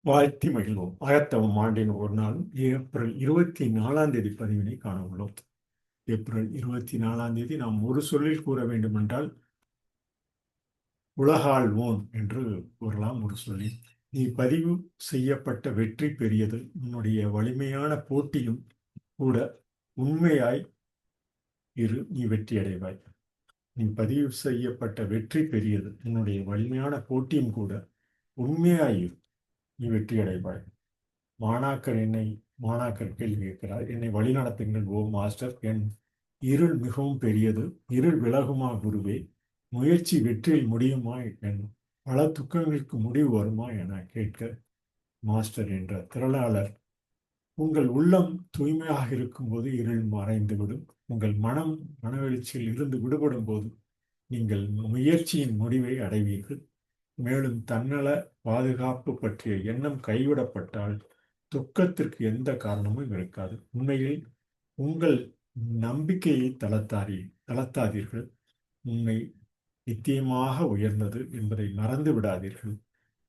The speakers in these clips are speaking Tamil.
வாழ்த்தி மகிழ்வோம். 1000ஆம் ஆண்டின் ஒரு நாள் ஏப்ரல் 24 பதிவினை காண உள்ளோம். ஏப்ரல் 24 நாம் ஒரு சொல்லில் கூற வேண்டுமென்றால் உலகாள்வோன் என்று கூறலாம். ஒரு சொல்லில் நீ பதிவு செய்யப்பட்ட வெற்றி பெரியது, உன்னுடைய வலிமையான போட்டியும் கூட உண்மையாய் இரு, நீ வெற்றி அடைவாய். நீ பதிவு செய்யப்பட்ட வெற்றி பெரியது, உன்னுடைய வலிமையான போட்டியும் கூட உண்மையாயிரு, நீ வெற்றி அடைவாய். மாணாக்கர் கேள்வி கேட்கிறார். என்னை வழிநடத்துங்கள் ஓ மாஸ்டர். என் இருள் மிகவும் பெரியது, இருள் விலகுமா குருவே? முயற்சி வெற்றியில் முடியுமா? என் பல துக்கங்களுக்கு முடிவு வருமா என கேட்க, மாஸ்டர் என்ற திரளாளர், உங்கள் உள்ளம் தூய்மையாக இருக்கும்போது இருள் மறைந்துவிடும். உங்கள் மனவெழுச்சியில் இருந்து விடுபடும் போது நீங்கள் முயற்சியின் முடிவை அடைவீர்கள். மேலும் தன்னல பாதுகாப்பு பற்றிய எண்ணம் கைவிடப்பட்டால் துக்கத்திற்கு எந்த காரணமும் இருக்காது. உண்மையில் உங்கள் நம்பிக்கையை தளர்த்தாதீர்கள். உண்மை நித்தியமாக உயர்ந்தது என்பதை மறந்து விடாதீர்கள்.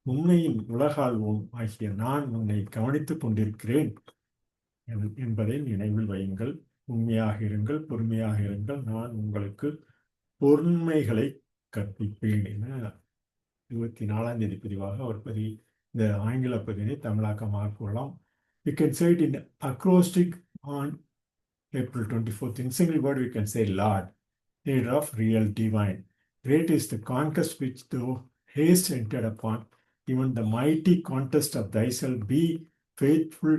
உண்மையின் உலகாள்வோம் ஆகிய நான் உன்னை கவனித்துக் கொண்டிருக்கிறேன் என்பதை நினைவில் வையுங்கள். உண்மையாக இருங்கள், பொறுமையாக இருங்கள், நான் உங்களுக்கு பொறுமைகளை கற்பிப்பேன் என 24 பதிவாக அவர் இந்த ஆங்கில பதிவினை தமிழாக்கமாக கூறலாம். We can say it in acrostic on April 24th. In single word, we can say Lord, leader of real divine. Great is the conquest which thou hast entered upon. Even the mighty contest of thyself, be faithful,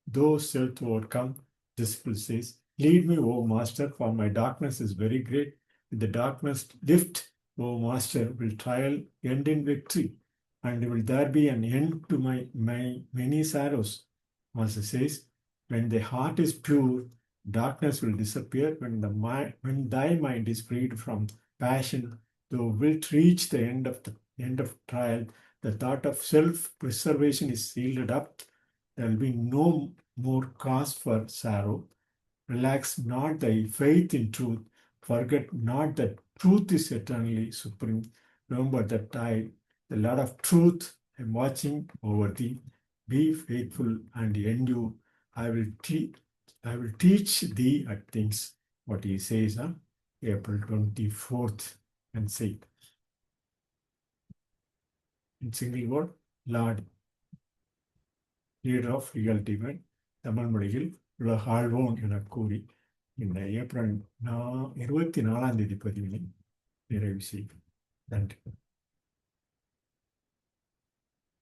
thou shalt overcome. Disciple says, lead me, O Master, for my darkness is very great. With the darkness lift, O Master, will trial end in victory, and will there be an end to my many sorrows? Master says, when the heart is pure, darkness will disappear. When thy mind is freed from passion, thou wilt reach the end of trial. The thought of self-preservation is sealed up. There will be no more cause for sorrow. Relax not thy faith in truth. Forget not that truth is eternally supreme. Remember that I, the Lord of truth, am watching over thee. Be faithful and endure. I will teach thee at things. What he says on April 24th and say, in single word, Lord, leader of real divine. Tamil மொழியில் உலகாள்வோன் என கூறி இந்த ஏப்ரல் 24 பதிவினை நிறைவு செய்யும். நன்றி.